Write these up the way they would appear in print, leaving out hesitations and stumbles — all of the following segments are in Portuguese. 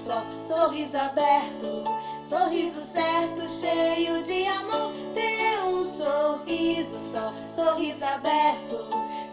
sol, sorriso aberto, sorriso certo, cheio de amor. Dê um sorriso sol, sorriso aberto,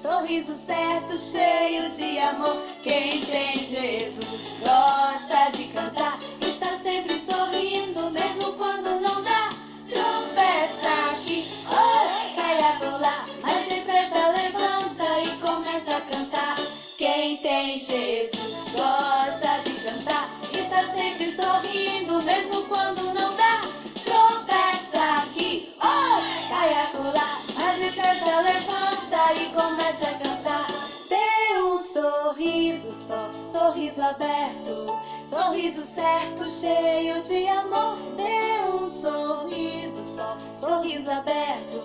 sorriso certo, cheio de amor. Quem tem Jesus gosta de cantar, está sempre sorrindo, mesmo quando não dá. Tropeça aqui, oh, cai acolá, mas depressa levanta e começa a cantar. Quem tem Jesus gosta de cantar, está sempre sorrindo, mesmo quando não dá. Tropeça aqui, oh, cai acolá, mas depressa levanta e começa a cantar. Dê um sorriso só, sorriso aberto, sorriso certo, cheio de amor. Dê um sorriso só, sorriso aberto,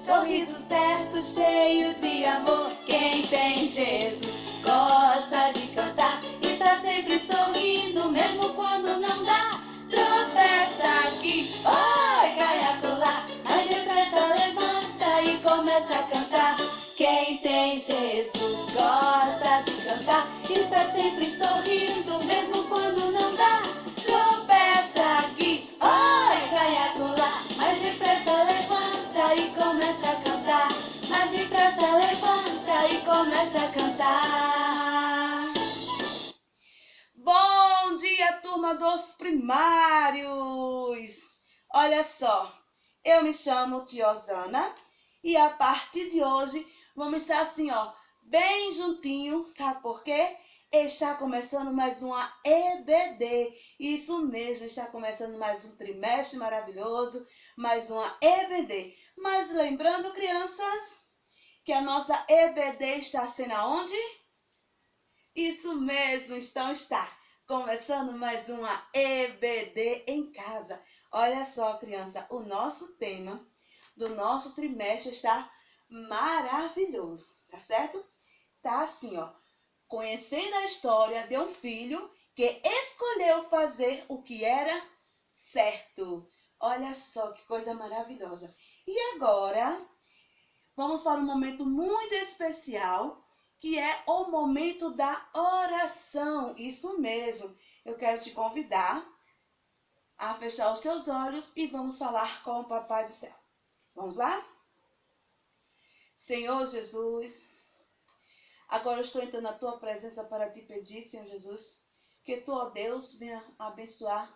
sorriso certo, cheio de amor. Quem tem Jesus gosta de cantar, está sempre sorrindo, mesmo quando não dá. Tropeça aqui, oi, cai acolá, mas depressa levanta e começa a cantar. Quem tem Jesus gosta de cantar, está sempre sorrindo, mesmo quando não dá. Tropeça aqui, oi, cai acolá, mas depressa levanta e começa a cantar. Mas depressa levanta e começa a cantar. Bom dia, turma dos primários! Olha só, eu me chamo Tiozana e a partir de hoje vamos estar assim, ó, bem juntinho, sabe por quê? Está começando mais uma EBD, isso mesmo, está começando mais um trimestre maravilhoso, mais uma EBD. Mas lembrando, crianças, que a nossa EBD está sendo aonde? Isso mesmo, então está começando mais uma EBD em casa. Olha só, criança, o nosso tema do nosso trimestre está maravilhoso, tá certo? Tá assim, ó, conhecendo a história de um filho que escolheu fazer o que era certo. Olha só que coisa maravilhosa. E agora, vamos para um momento muito especial, que é o momento da oração. Isso mesmo. Eu quero te convidar a fechar os seus olhos e vamos falar com o Papai do Céu. Vamos lá? Senhor Jesus, agora eu estou entrando na tua presença para te pedir, Senhor Jesus, que tu, ó Deus, venha abençoar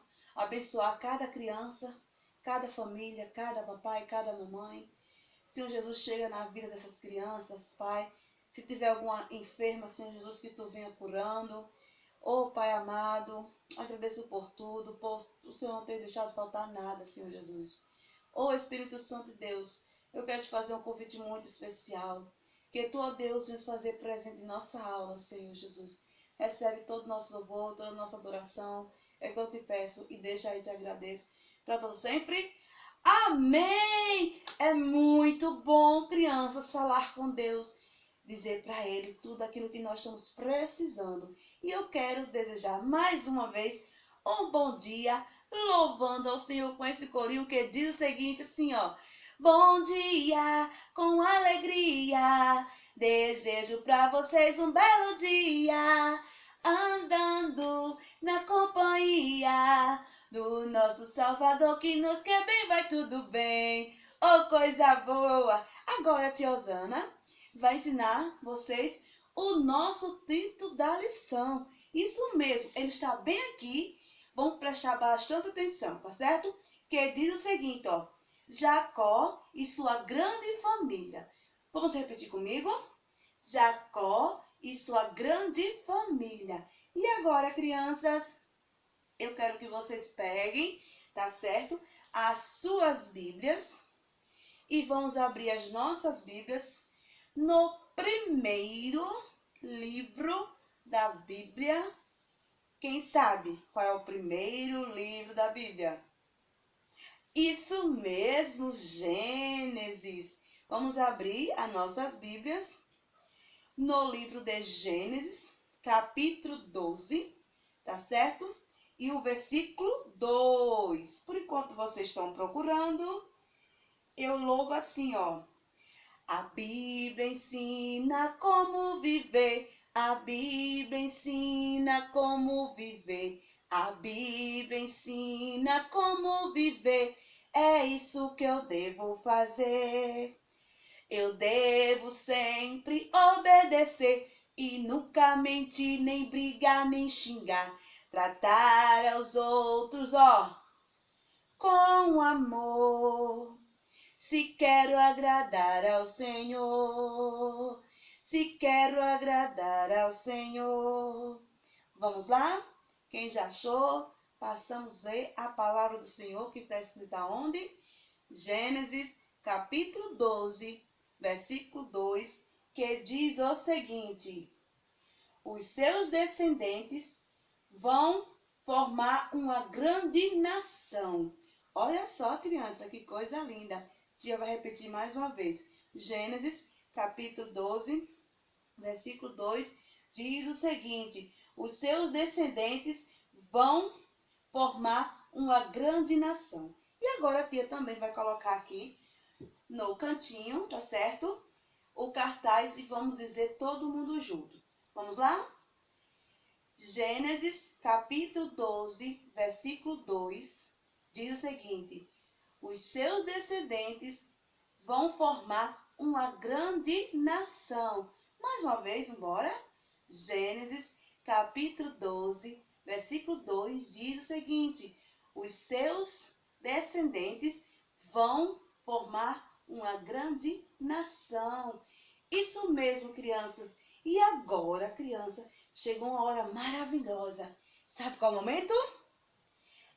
cada criança, cada família, cada papai, cada mamãe. Senhor Jesus, chega na vida dessas crianças, Pai. Se tiver alguma enferma, Senhor Jesus, que tu venha curando. Oh, Pai amado, agradeço por tudo, por o Senhor não ter deixado faltar nada, Senhor Jesus. Oh, Espírito Santo de Deus, eu quero te fazer um convite muito especial. Que tu, ó Deus, venha fazer presente em nossa aula, Senhor Jesus. Recebe todo o nosso louvor, toda a nossa adoração. É que eu te peço e desde aí te agradeço. Para todos sempre. Amém! É muito bom, crianças, falar com Deus, dizer para Ele tudo aquilo que nós estamos precisando. E eu quero desejar mais uma vez um bom dia, louvando ao Senhor com esse corinho que diz o seguinte, assim, ó. Bom dia, com alegria, desejo para vocês um belo dia, andando na companhia do nosso Salvador que nos quer bem, vai tudo bem. Oh, coisa boa! Agora a tia Osana vai ensinar vocês o nosso título da lição. Isso mesmo, ele está bem aqui. Vamos prestar bastante atenção, tá certo? Que diz o seguinte, ó. Jacó e sua grande família. Vamos repetir comigo? Jacó e sua grande família. E agora, crianças, eu quero que vocês peguem, tá certo? As suas Bíblias e vamos abrir as nossas Bíblias no primeiro livro da Bíblia. Quem sabe qual é o primeiro livro da Bíblia? Isso mesmo, Gênesis. Vamos abrir as nossas Bíblias no livro de Gênesis, capítulo 12, tá certo? E o versículo 2. Por enquanto vocês estão procurando, eu louvo assim, ó. A Bíblia ensina como viver. A Bíblia ensina como viver. A Bíblia ensina como viver, é isso que eu devo fazer. Eu devo sempre obedecer e nunca mentir, nem brigar, nem xingar. Tratar aos outros, com amor. Se quero agradar ao Senhor, se quero agradar ao Senhor. Vamos lá? Quem já achou? Passamos a ler a palavra do Senhor que está escrita onde? Gênesis, capítulo 12, versículo 2, que diz o seguinte: os seus descendentes vão formar uma grande nação. Olha só, criança, que coisa linda. Tia vai repetir mais uma vez. Gênesis, capítulo 12, versículo 2, diz o seguinte: os seus descendentes vão formar uma grande nação. E agora a tia também vai colocar aqui no cantinho, tá certo? O cartaz e vamos dizer todo mundo junto. Vamos lá? Gênesis, capítulo 12, versículo 2, diz o seguinte: os seus descendentes vão formar uma grande nação. Mais uma vez, embora. Gênesis, capítulo 12, versículo 2, diz o seguinte: os seus descendentes vão formar uma grande nação. Isso mesmo, crianças. E agora, criança, chegou uma hora maravilhosa. Sabe qual é o momento?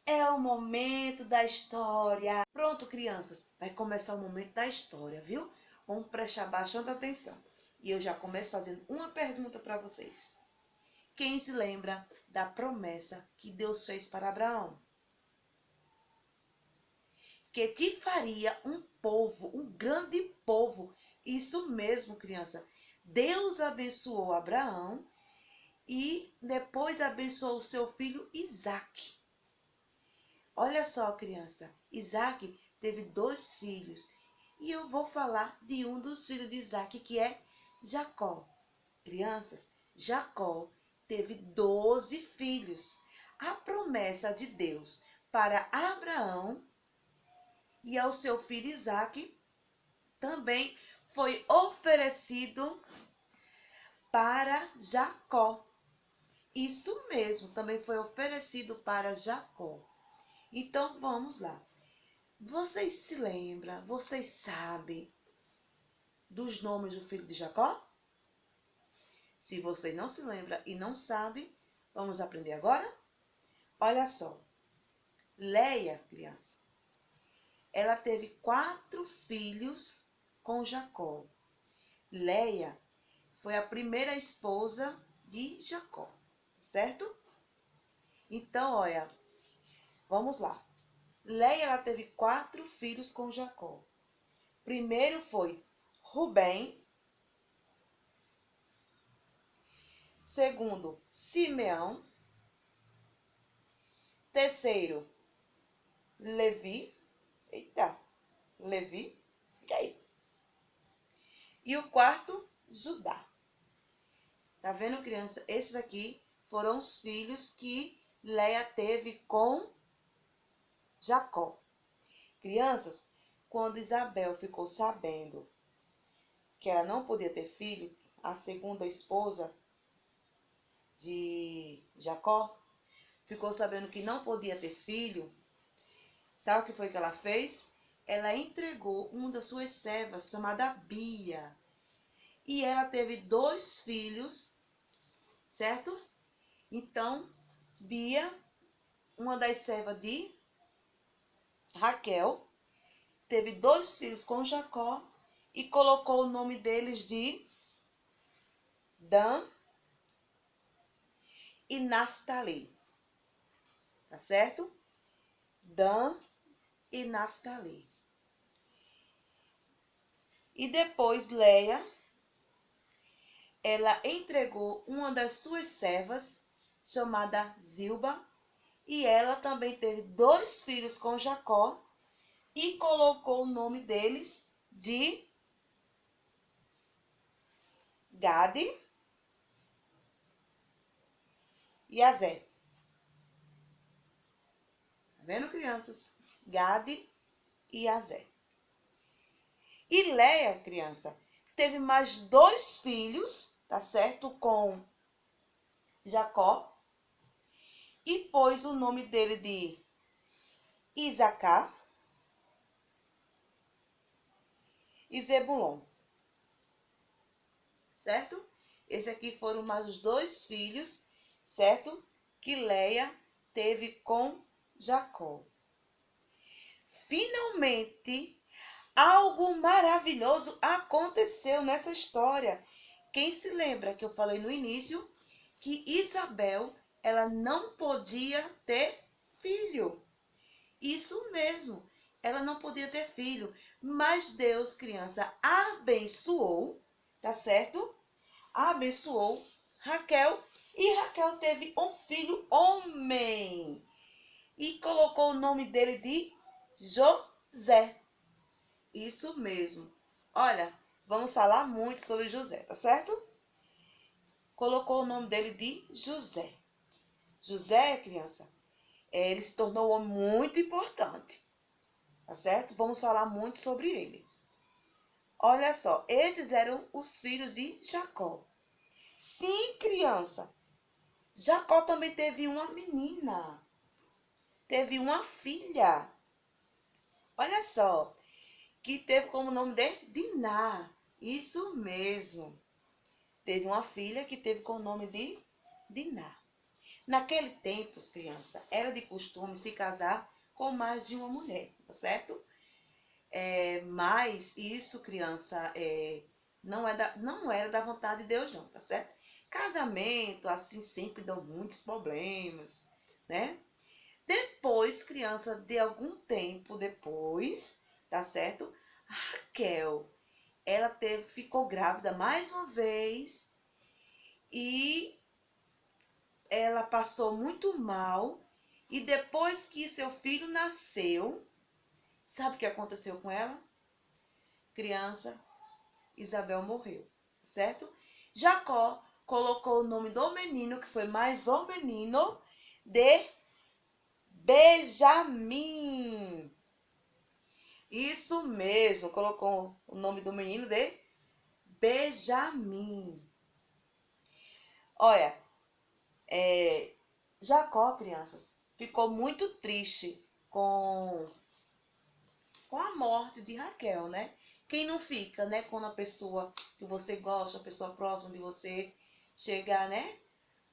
É o momento da história. Pronto, crianças, vai começar o momento da história, viu? Vamos prestar bastante atenção. E eu já começo fazendo uma pergunta para vocês. Quem se lembra da promessa que Deus fez para Abraão? Que te faria um povo, um grande povo. Isso mesmo, criança. Deus abençoou Abraão e depois abençoou o seu filho Isaque. Olha só, criança. Isaque teve 2 filhos. E eu vou falar de um dos filhos de Isaque, que é Jacó. Crianças, Jacó teve 12 filhos. A promessa de Deus para Abraão e ao seu filho Isaque também foi oferecido para Jacó. Isso mesmo, também foi oferecido para Jacó. Então, vamos lá. Vocês se lembram, vocês sabem dos nomes do filho de Jacó? Se vocês não se lembram e não sabem, vamos aprender agora? Olha só. Leia, criança, ela teve 4 filhos com Jacó. Leia foi a primeira esposa de Jacó, certo? Então, olha, vamos lá. Leia, ela teve 4 filhos com Jacó. Primeiro foi Rubem. Segundo, Simeão. Terceiro, Levi. Eita, Levi, fica aí. E o quarto, Judá. Tá vendo, criança? Esses aqui foram os filhos que Leia teve com Jacó. Crianças, quando Isabel ficou sabendo que ela não podia ter filho, a segunda esposa de Jacó ficou sabendo que não podia ter filho. Sabe o que foi que ela fez? Ela entregou uma das suas servas, chamada Bia. E ela teve 2 filhos, certo? Então, Bia, uma das servas de Raquel, teve 2 filhos com Jacó e colocou o nome deles de Dan e Naftali. Tá certo? Dan e Naftali. E depois Leia, ela entregou uma das suas servas, chamada Zilba, e ela também teve 2 filhos com Jacó e colocou o nome deles de Gade e Azer. vendo, crianças? Gade e Aser. E Leia, criança, teve mais 2 filhos, tá certo? Com Jacó. E pôs o nome dele de Isacar e Zebulon. Certo? Esse aqui foram mais os 2 filhos, certo? Que Leia teve com Jacó. Finalmente, algo maravilhoso aconteceu nessa história. Quem se lembra que eu falei no início que Isabel, ela não podia ter filho. Isso mesmo, ela não podia ter filho. Mas Deus, criança, abençoou, tá certo? Abençoou Raquel e Raquel teve um filho homem. E colocou o nome dele de José. Isso mesmo. Olha, vamos falar muito sobre José, tá certo? Colocou o nome dele de José. José, criança, ele se tornou um homem muito importante, tá certo? Vamos falar muito sobre ele. Olha só, esses eram os filhos de Jacó. Sim, criança, Jacó também teve uma menina. Teve uma filha. Olha só, que teve como nome de Diná. Isso mesmo. Teve uma filha que teve com o nome de Diná. Naquele tempo, criança, era de costume se casar com mais de uma mulher, tá certo? Mas isso, criança, não era da vontade de Deus, não, tá certo? Casamento, assim, sempre dão muitos problemas, né? Depois, criança, de algum tempo depois, tá certo? Raquel, ela ficou grávida mais uma vez e ela passou muito mal. E depois que seu filho nasceu, sabe o que aconteceu com ela? Criança, Isabel morreu, certo? Jacó colocou o nome do menino, que foi mais um menino, de Benjamim. Isso mesmo, colocou o nome do menino de Benjamim. Olha, Jacó, crianças, ficou muito triste com a morte de Raquel, né? Quem não fica, né? Quando a pessoa que você gosta, a pessoa próxima de você, chegar, né?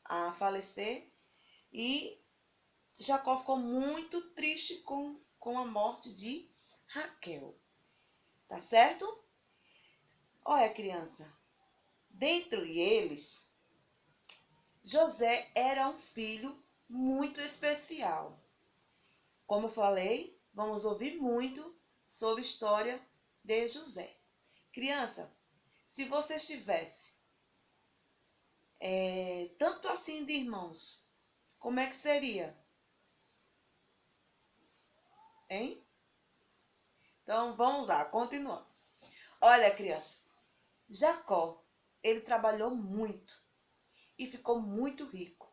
A falecer. E Jacó ficou muito triste com a morte de Raquel. Tá certo? Olha, criança. Dentre eles, José era um filho muito especial. Como eu falei, vamos ouvir muito sobre a história de José. Criança, se você tivesse tanto assim de irmãos, como é que seria? Hein? Então, vamos lá, continuando. Olha, criança, Jacó, ele trabalhou muito e ficou muito rico.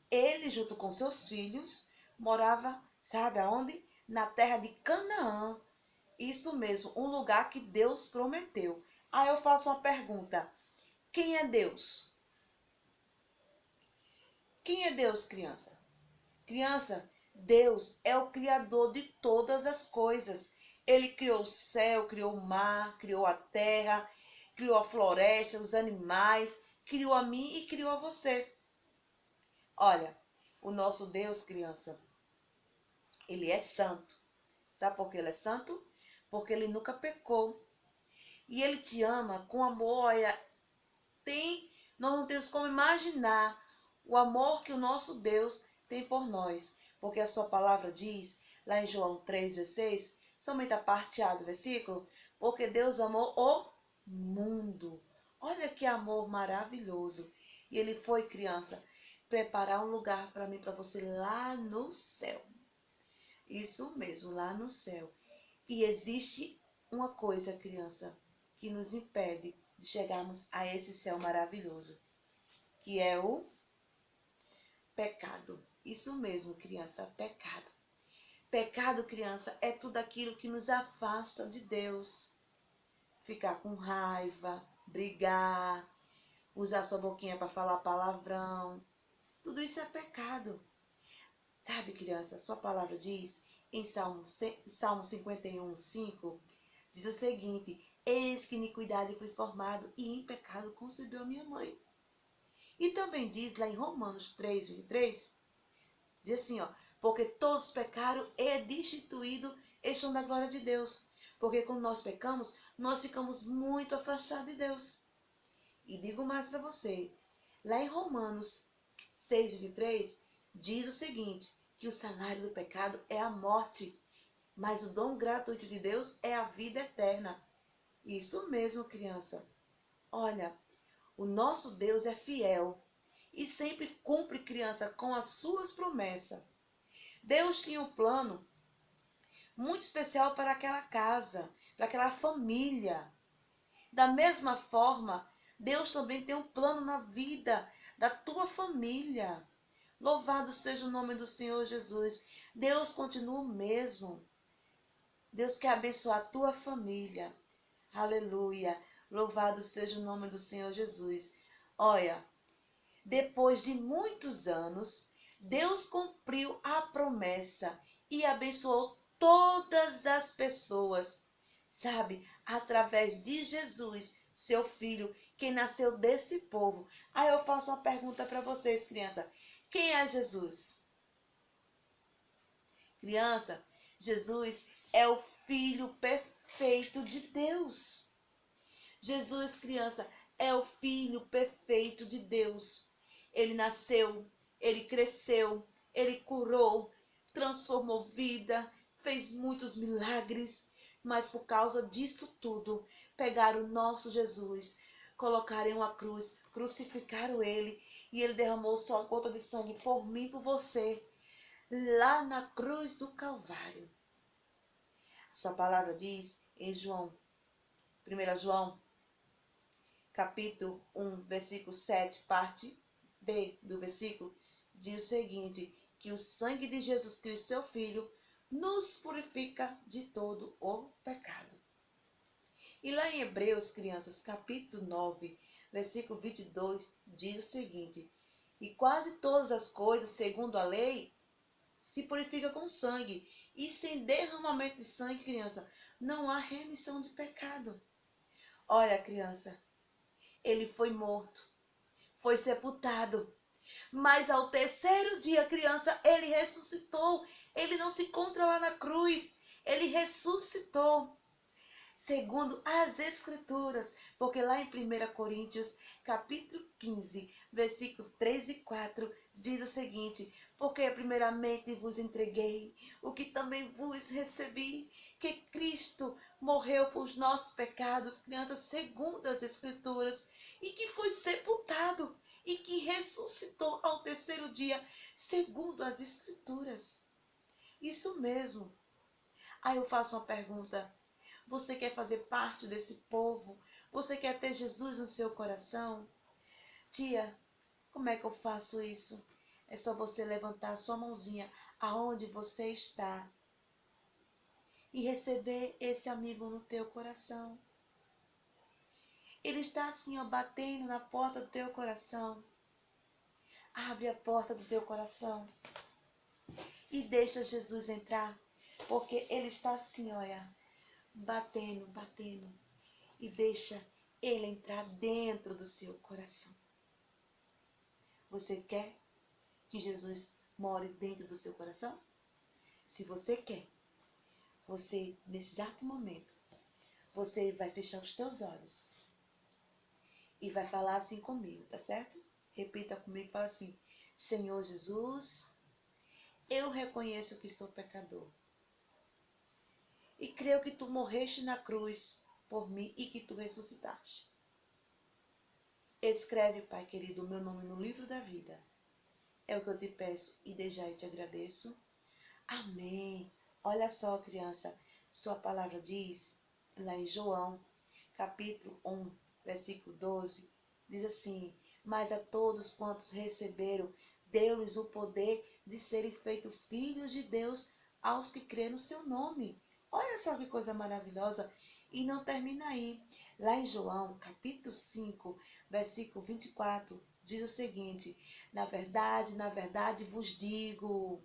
Ele, junto com seus filhos, morava, sabe aonde? Na terra de Canaã. Isso mesmo, um lugar que Deus prometeu. Aí eu faço uma pergunta. Quem é Deus? Quem é Deus, criança? Criança, Deus é o criador de todas as coisas. Ele criou o céu, criou o mar, criou a terra, criou a floresta, os animais, criou a mim e criou a você. Olha, o nosso Deus, criança, ele é santo. Sabe por que ele é santo? Porque ele nunca pecou. E ele te ama com amor. Olha, nós não temos como imaginar o amor que o nosso Deus tem por nós. Porque a sua palavra diz, lá em João 3,16, somente a parte A do versículo, porque Deus amou o mundo. Olha que amor maravilhoso. E ele foi, criança, preparar um lugar para mim, para você lá no céu. Isso mesmo, lá no céu. E existe uma coisa, criança, que nos impede de chegarmos a esse céu maravilhoso, que é o pecado. Isso mesmo, criança, pecado. Pecado, criança, é tudo aquilo que nos afasta de Deus. Ficar com raiva, brigar, usar sua boquinha para falar palavrão. Tudo isso é pecado. Sabe, criança, sua palavra diz em Salmo 51:5, diz o seguinte: eis que iniquidade fui formado e em pecado concebeu minha mãe. E também diz lá em Romanos 3:23, diz assim, ó, porque todos pecaram e destituídos estão da glória de Deus. Porque quando nós pecamos, nós ficamos muito afastados de Deus. E digo mais para você, lá em Romanos 6:23, diz o seguinte, que o salário do pecado é a morte, mas o dom gratuito de Deus é a vida eterna. Isso mesmo, criança. Olha, o nosso Deus é fiel e sempre cumpre, criança, com as suas promessas. Deus tinha um plano muito especial para aquela casa, para aquela família. Da mesma forma, Deus também tem um plano na vida da tua família. Louvado seja o nome do Senhor Jesus. Deus continua o mesmo. Deus quer abençoar a tua família. Aleluia. Louvado seja o nome do Senhor Jesus. Olha, depois de muitos anos, Deus cumpriu a promessa e abençoou todas as pessoas. Sabe, através de Jesus, seu filho, que nasceu desse povo. Aí eu faço uma pergunta para vocês, criança. Quem é Jesus? Criança, Jesus é o Filho perfeito de Deus. Jesus, criança, é o Filho perfeito de Deus. Ele nasceu, ele cresceu, ele curou, transformou vida, fez muitos milagres. Mas por causa disso tudo, pegaram o nosso Jesus, colocaram em uma cruz, crucificaram ele, e ele derramou sua gota de sangue por mim e por você, lá na cruz do Calvário. Sua palavra diz em João, 1 João, capítulo 1, versículo 7, parte B do versículo, diz o seguinte, que o sangue de Jesus Cristo, seu Filho, nos purifica de todo o pecado. E lá em Hebreus, crianças, capítulo 9, versículo 22, diz o seguinte, e quase todas as coisas, segundo a lei, se purifica com sangue, e sem derramamento de sangue, criança, não há remissão de pecado. Olha, criança, ele foi morto, foi sepultado, mas ao terceiro dia, criança, ele ressuscitou. Ele não se encontra lá na cruz, ele ressuscitou. Segundo as Escrituras, porque lá em 1 Coríntios, capítulo 15, versículo 3 e 4, diz o seguinte, porque primeiramente vos entreguei o que também vos recebi, que Cristo morreu por os nossos pecados, crianças, segundo as Escrituras, e que foi sepultado, e que ressuscitou ao terceiro dia, segundo as Escrituras. Isso mesmo. Aí eu faço uma pergunta. Você quer fazer parte desse povo? Você quer ter Jesus no seu coração? Tia, como é que eu faço isso? É só você levantar a sua mãozinha aonde você está e receber esse amigo no teu coração. Ele está assim, ó, batendo na porta do teu coração. Abre a porta do teu coração e deixa Jesus entrar, porque ele está assim, olha, batendo, batendo, e deixa ele entrar dentro do seu coração. Você quer que Jesus more dentro do seu coração? Se você quer, você, nesse exato momento, você vai fechar os teus olhos e vai falar assim comigo, tá certo? Repita comigo, fala assim, Senhor Jesus, eu reconheço que sou pecador. E creio que tu morreste na cruz por mim e que tu ressuscitaste. Escreve, Pai querido, o meu nome no livro da vida. É o que eu te peço e desde já eu te agradeço. Amém. Olha só, criança, sua palavra diz, lá em João, capítulo 1, versículo 12, diz assim, mas a todos quantos receberam, deu-lhes o poder de serem feitos filhos de Deus, aos que crêem no seu nome. Olha só que coisa maravilhosa. E não termina aí. Lá em João, capítulo 5, versículo 24, diz o seguinte: na verdade vos digo,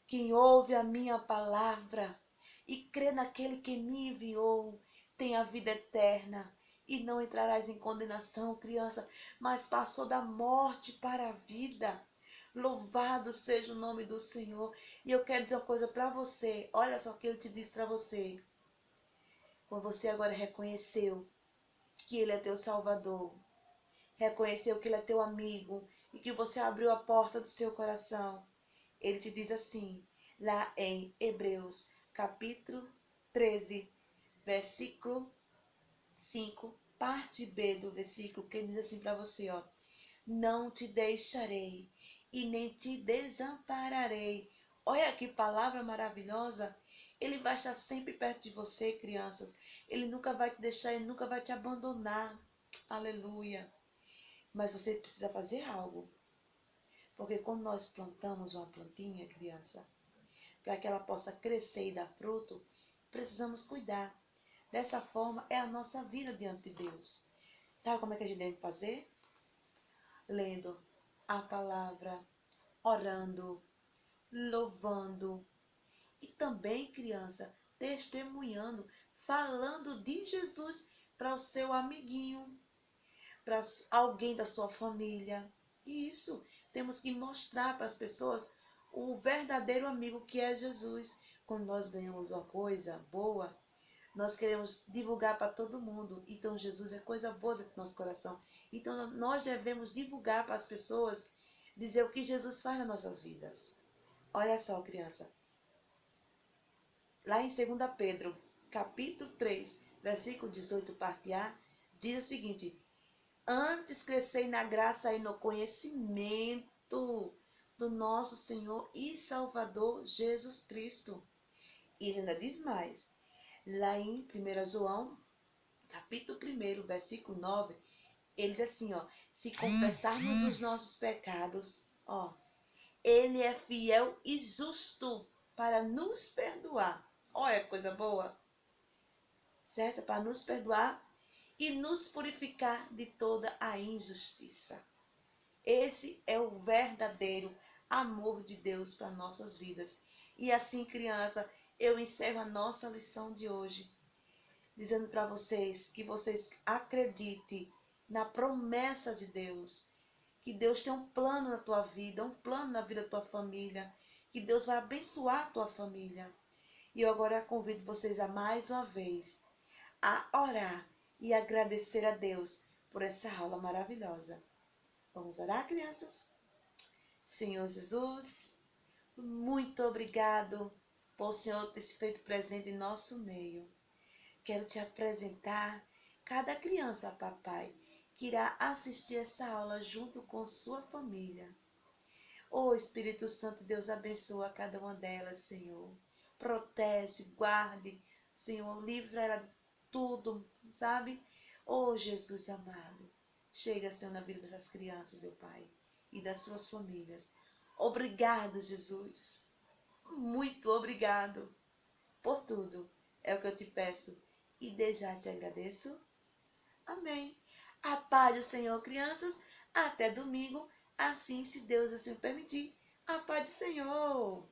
quem ouve a minha palavra e crê naquele que me enviou, tem a vida eterna e não entrarás em condenação, criança, mas passou da morte para a vida. Louvado seja o nome do Senhor. E eu quero dizer uma coisa para você. Olha só o que ele te disse para você. Quando você agora reconheceu que Ele é teu Salvador, reconheceu que Ele é teu amigo e que você abriu a porta do seu coração, Ele te diz assim, lá em Hebreus, capítulo 13, versículo 5, parte B do versículo, que ele diz assim para você, ó: não te deixarei e nem te desampararei. Olha que palavra maravilhosa. Ele vai estar sempre perto de você, crianças. Ele nunca vai te deixar, ele nunca vai te abandonar. Aleluia. Mas você precisa fazer algo. Porque quando nós plantamos uma plantinha, criança, para que ela possa crescer e dar fruto, precisamos cuidar. Dessa forma é a nossa vida diante de Deus. Sabe como é que a gente deve fazer? Lendo a palavra, orando, louvando e também, criança, testemunhando, falando de Jesus para o seu amiguinho, para alguém da sua família. E isso, temos que mostrar para as pessoas o verdadeiro amigo que é Jesus. Quando nós ganhamos uma coisa boa, nós queremos divulgar para todo mundo. Então Jesus é coisa boa dentro do nosso coração. Então nós devemos divulgar para as pessoas, dizer o que Jesus faz nas nossas vidas. Olha só, criança. Lá em 2 Pedro, capítulo 3, versículo 18, parte A, diz o seguinte: antes crescei na graça e no conhecimento do nosso Senhor e Salvador Jesus Cristo. E ele ainda diz mais. Lá em 1 João, capítulo 1, versículo 9, ele diz assim, ó: se confessarmos os nossos pecados, ó, ele é fiel e justo para nos perdoar. Olha que coisa boa. Certo? Para nos perdoar e nos purificar de toda a injustiça. Esse é o verdadeiro amor de Deus para nossas vidas. E assim, criança, eu encerro a nossa lição de hoje, dizendo para vocês que vocês acreditem na promessa de Deus, que Deus tem um plano na tua vida, um plano na vida da tua família, que Deus vai abençoar a tua família. E eu agora convido vocês a mais uma vez a orar e agradecer a Deus por essa aula maravilhosa. Vamos orar, crianças? Senhor Jesus, muito obrigado por o Senhor ter se feito presente em nosso meio. Quero te apresentar cada criança, papai, que irá assistir essa aula junto com sua família. Ô Espírito Santo, Deus abençoa cada uma delas, Senhor. Protege, guarde, Senhor, livra ela de tudo, sabe? Ô Jesus amado, chega, Senhor, na vida dessas crianças, meu Pai, e das suas famílias. Obrigado, Jesus. Muito obrigado por tudo. É o que eu te peço e desde já te agradeço. Amém. A paz do Senhor, crianças. Até domingo, assim, se Deus assim permitir. A paz do Senhor.